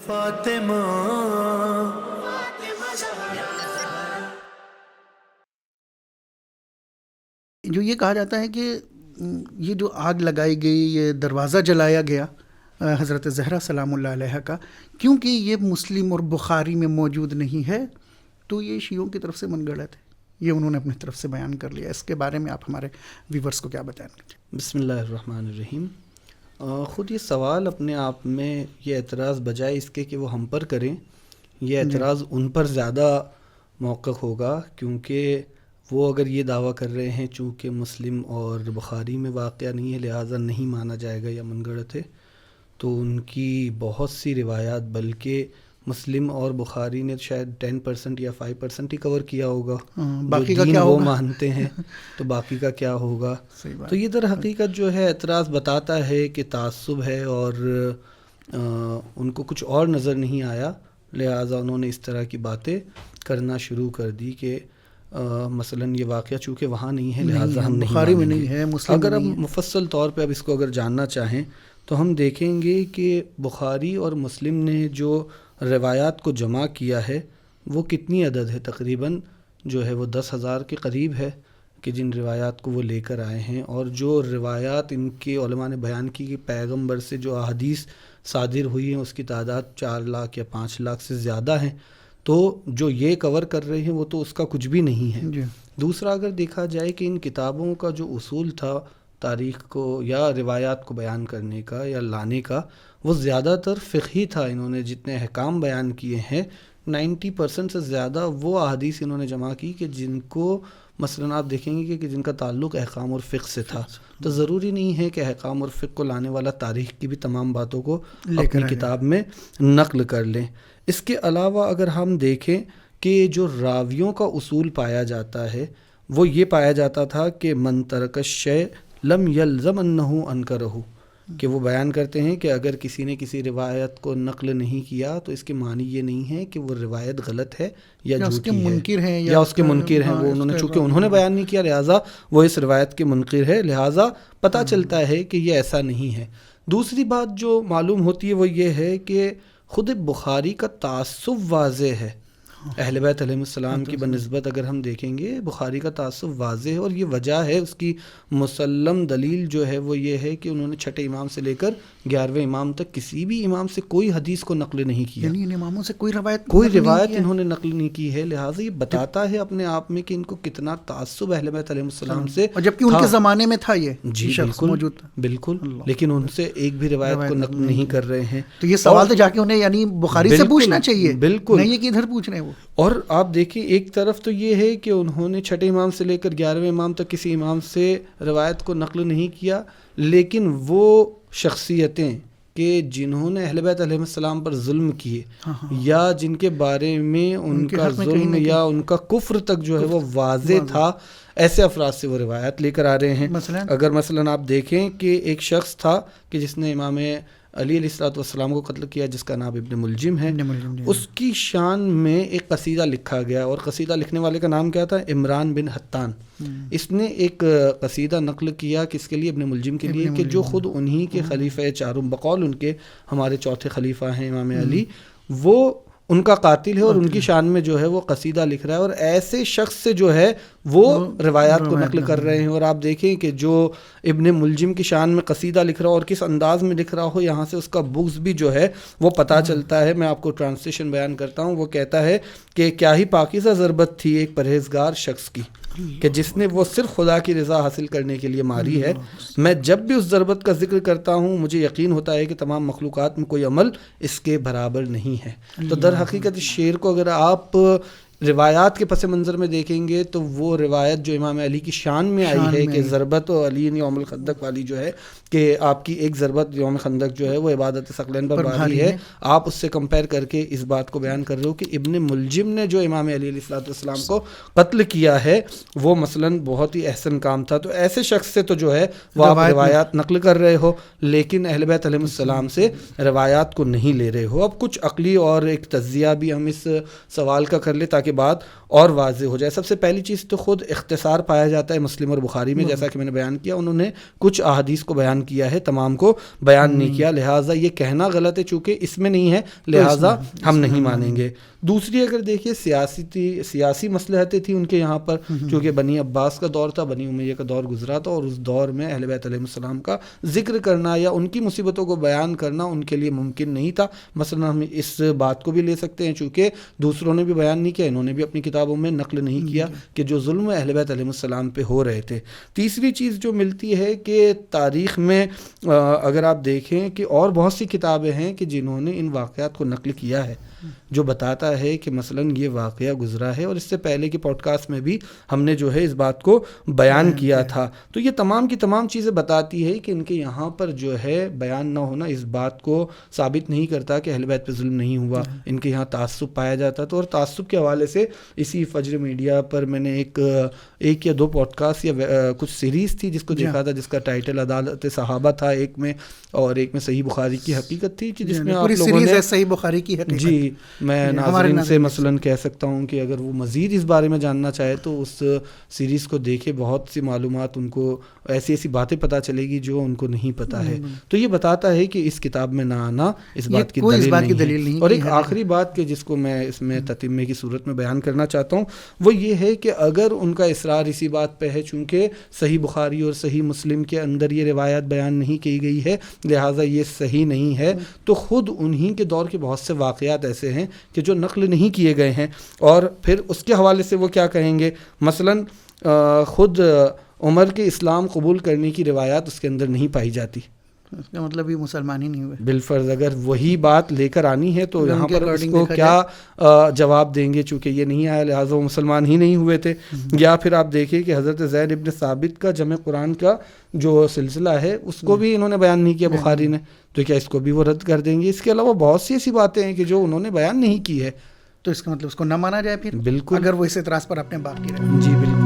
فاطمہ جو یہ کہا جاتا ہے کہ یہ جو آگ لگائی گئی، یہ دروازہ جلایا گیا حضرت زہرا سلام اللہ علیہ کا، کیونکہ یہ مسلم اور بخاری میں موجود نہیں ہے، تو یہ شیعوں کی طرف سے من گڑت ہے، یہ انہوں نے اپنی طرف سے بیان کر لیا. اس کے بارے میں آپ ہمارے ویورز کو کیا بتائیں گے؟ بسم اللہ الرحمن الرحیم. خود یہ سوال اپنے آپ میں، یہ اعتراض بجائے اس کے کہ وہ ہم پر کریں، یہ اعتراض ان پر زیادہ موقع ہوگا، کیونکہ وہ اگر یہ دعویٰ کر رہے ہیں چونکہ مسلم اور بخاری میں واقعہ نہیں ہے لہٰذا نہیں مانا جائے گا یا من گڑت ہے، تو ان کی بہت سی روایات، بلکہ مسلم اور بخاری نے شاید 10% یا 5% ہی کور کیا ہوگا، باقی جو کا دین کیا وہ ہوگا مانتے ہیں، تو باقی کا کیا ہوگا. تو یہ در حقیقت جو ہے اعتراض بتاتا ہے کہ تعصب ہے اور ان کو کچھ اور نظر نہیں آیا، لہٰذا انہوں نے اس طرح کی باتیں کرنا شروع کر دی کہ مثلا یہ واقعہ چونکہ وہاں نہیں ہے لہٰذا ہم نہیں بخاری میں مانیں نہیں گے. ہے، مسلم اگر میں اب نہیں ہے. مفصل طور پہ اب اس کو اگر جاننا چاہیں تو ہم دیکھیں گے کہ بخاری اور مسلم نے جو روایات کو جمع کیا ہے وہ کتنی عدد ہے، تقریباً جو ہے وہ 10,000 کے قریب ہے کہ جن روایات کو وہ لے کر آئے ہیں. اور جو روایات ان کے علماء نے بیان کی کہ پیغمبر سے جو احادیث صادر ہوئی ہیں اس کی تعداد 4 لاکھ یا 5 لاکھ سے زیادہ ہیں، تو جو یہ کور کر رہے ہیں وہ تو اس کا کچھ بھی نہیں ہے. دوسرا اگر دیکھا جائے کہ ان کتابوں کا جو اصول تھا تاریخ کو یا روایات کو بیان کرنے کا یا لانے کا، وہ زیادہ تر فقہی تھا. انہوں نے جتنے احکام بیان کیے ہیں 90% سے زیادہ وہ احادیث انہوں نے جمع کی کہ جن کو مثلا آپ دیکھیں گے کہ جن کا تعلق احکام اور فقہ سے تھا. تو ضروری نہیں ہے کہ احکام اور فقہ کو لانے والا تاریخ کی بھی تمام باتوں کو اپنی کتاب میں نقل کر لیں. اس کے علاوہ اگر ہم دیکھیں کہ جو راویوں کا اصول پایا جاتا ہے وہ یہ پایا جاتا تھا کہ من ترک الشیء لم یلزم انہ انکرہ، کہ وہ بیان کرتے ہیں کہ اگر کسی نے کسی روایت کو نقل نہیں کیا تو اس کے معنی یہ نہیں ہے کہ وہ روایت غلط ہے یا جھوٹی ہے یا اس کے منکر ہیں. وہ انہوں نے چونکہ انہوں نے بیان نہیں کیا لہٰذا وہ اس روایت کے منکر ہے، لہٰذا پتہ چلتا ہے کہ یہ ایسا نہیں ہے. دوسری بات جو معلوم ہوتی ہے وہ یہ ہے کہ خود بخاری کا تعصب واضح ہے. اہل بیت علیہ السلام کی بنسبت اگر ہم دیکھیں گے بخاری کا تعصب واضح ہے، اور یہ وجہ ہے، اس کی مسلم دلیل جو ہے وہ یہ ہے کہ انہوں نے چھٹے امام سے لے کر 11ویں امام تک کسی بھی امام سے کوئی حدیث کو نقل نہیں کیا، یعنی ان اماموں سے کوئی روایت انہوں نے نقل نہیں کی ہے. لہٰذا یہ بتاتا ہے اپنے آپ میں کہ ان کو کتنا تعصب اہل بیت علیہ السلام سے، اور جبکہ ان کے زمانے میں تھا یہ جی بالکل بالکل، لیکن ان سے ایک بھی روایت کو نقل نہیں کر رہے ہیں. تو یہ سوال تو جا کے انہیں یعنی بخاری سے پوچھنا چاہیے، بالکل نہیں کہ ادھر پوچھ رہے ہیں وہ. اور آپ دیکھیں ایک طرف تو یہ ہے کہ انہوں نے چھٹے امام سے لے کر 11ویں امام تک کسی امام سے روایت کو نقل نہیں کیا، لیکن وہ شخصیتیں کہ جنہوں نے اہل بیت علیہ السلام پر ظلم کیے یا جن کے بارے میں ان کا ظلم یا ان کا کفر تک جو ہے وہ واضح تھا، ایسے افراد سے وہ روایت لے کر آ رہے ہیں. اگر مثلا آپ دیکھیں کہ ایک شخص تھا کہ جس نے امام علی علیہ السلام کو قتل کیا، جس کا نام ابن ملجم ہے، اس کی شان میں ایک قصیدہ لکھا گیا، اور قصیدہ لکھنے والے کا نام کیا تھا؟ عمران بن حتان. اس نے ایک قصیدہ نقل کیا کس کے لیے؟ ابن ملجم کے لیے، کہ جو خود انہی کے خلیفہ چاروں، بقول ان کے ہمارے چوتھے خلیفہ ہیں امام علی، وہ ان کا قاتل ہے اور ان کی شان میں جو ہے وہ قصیدہ لکھ رہا ہے، اور ایسے شخص سے جو ہے وہ روایات کو نقل کر رہے ہیں. اور آپ دیکھیں کہ جو ابن ملجم کی شان میں قصیدہ لکھ رہا ہو اور کس انداز میں لکھ رہا ہو، یہاں سے اس کا بغض بھی جو ہے وہ پتہ چلتا ہے. میں آپ کو ٹرانسلیشن بیان کرتا ہوں. وہ کہتا ہے کہ کیا ہی پاکیزہ ضربت تھی ایک پرہیزگار شخص کی کہ جس نے وہ صرف خدا کی رضا حاصل کرنے کے لیے ماری ہے. میں جب بھی اس ضربت کا ذکر کرتا ہوں مجھے یقین ہوتا ہے کہ تمام مخلوقات میں کوئی عمل اس کے برابر نہیں ہے. تو در حقیقت اس شعر کو اگر آپ روایات کے پس منظر میں دیکھیں گے تو وہ روایت جو امام علی کی شان میں آئی ہے کہ ضربت و علی یوم الخندق والی جو ہے کہ آپ کی ایک ضربت یوم خندق جو ہے وہ عبادت ثقلین پر بھاری ہے، آپ اس سے کمپیئر کر کے اس بات کو بیان کر رہے ہو کہ ابن ملجم نے جو امام علی علیہ السلام کو قتل کیا ہے وہ مثلاً بہت ہی احسن کام تھا. تو ایسے شخص سے تو جو ہے وہ آپ روایات نقل کر رہے ہو، لیکن اہل بیت علیہ السلام سے روایات کو نہیں لے رہے ہو. اب کچھ عقلی اور ایک تجزیہ بھی ہم اس سوال کا کر لیں تاکہ بعد اور واضح ہو جائے. سب سے پہلی چیز تو خود اختصار پایا جاتا ہے مسلم اور بخاری میں, جیسا کہ میں نے بیان کیا. انہوں نے کچھ احادیث کو بیان کیا ہے, تمام کو بیان نہیں کیا, لہٰذا یہ کہنا غلط ہے چونکہ اس میں نہیں ہے, لہٰذا ہم نہیں مانیں گے. دوسری اگر دیکھیے سیاسی مصلحتیں تھیں ان کے یہاں پر, چونکہ بنی عباس کا دور تھا, بنی امیہ کا دور گزرا تھا, اور اس دور میں اہل بیت علیہ السلام کا ذکر کرنا یا ان کی مصیبتوں کو بیان کرنا ان کے لیے ممکن نہیں تھا. مثلا ہم اس بات کو بھی لے سکتے ہیں, چونکہ دوسروں نے بھی بیان نہیں کیا, انہوں نے بھی اپنی کتابوں میں نقل نہیں کیا کہ جو ظلم اہل بیت علیہ السلام پہ ہو رہے تھے. تیسری چیز جو ملتی ہے کہ تاریخ میں اگر آپ دیکھیں کہ اور بہت سی کتابیں ہیں کہ جنہوں نے ان واقعات کو نقل کیا ہے, جو بتاتا ہے کہ مثلا یہ واقعہ گزرا ہے, اور اس سے پہلے کے پوڈ کاسٹ میں بھی ہم نے جو ہے اس بات کو بیان کیا تھا. تو یہ تمام کی تمام چیزیں بتاتی ہے کہ ان کے یہاں پر جو ہے بیان نہ ہونا اس بات کو ثابت نہیں کرتا کہ اہل بیت پہ ظلم نہیں ہوا. ان کے یہاں تعصب پایا جاتا تھا, اور تعصب کے حوالے سے اسی فجر میڈیا پر میں نے ایک یا دو پوڈ کاسٹ یا کچھ سیریز تھی جس کو دیکھا تھا, جس کا ٹائٹل عدالت صحابہ تھا ایک میں, اور ایک میں صحیح بخاری کی حقیقت تھی, جس میں آپ لوگوں نے صحیح بخاری کی حقیقت. جی, میں ناظرین سے مثلاً کہہ سکتا ہوں کہ اگر وہ مزید اس بارے میں جاننا چاہے تو اس سیریز کو دیکھے, بہت سی معلومات ان کو ایسی باتیں پتہ چلے گی جو ان کو نہیں پتہ ہے. تو یہ بتاتا ہے کہ اس کتاب میں نہ آنا اس بات کی دلیل نہیں. اور ایک آخری بات کہ جس کو میں اس میں تتمے کی صورت میں بیان کرنا چاہتا ہوں, وہ یہ ہے کہ اگر ان کا اصرار اسی بات پہ ہے چونکہ صحیح بخاری اور صحیح مسلم کے اندر یہ روایت بیان نہیں کی گئی ہے لہٰذا یہ صحیح نہیں ہے, تو خود انہی کے دور کے بہت سے واقعات ایسے ہیں کہ جو نقل نہیں کیے گئے ہیں, اور پھر اس کے حوالے سے وہ کیا کہیں گے. مثلاً خود عمر کے اسلام قبول کرنے کی روایات اس کے اندر نہیں پائی جاتی, اس کا مطلب یہ مسلمان ہی نہیں ہوئے. بالفرض اگر وہی بات لے کر آنی ہے تو یہاں پر اس کو کیا جواب دیں گے, چونکہ یہ نہیں آیا لہٰذا وہ مسلمان ہی نہیں ہوئے تھے. یا پھر آپ دیکھیں کہ حضرت زید ابن ثابت کا جمع قرآن کا جو سلسلہ ہے اس کو بھی انہوں نے بیان نہیں کیا بخاری نے, تو کیا اس کو بھی وہ رد کر دیں گے. اس کے علاوہ بہت سی ایسی باتیں ہیں کہ جو انہوں نے بیان نہیں کی ہے, تو اس کا مطلب اس کو نہ مانا جائے پھر, بالکل, اگر وہ اس اعتراض پر اپنے باقی رہے. جی بالکل.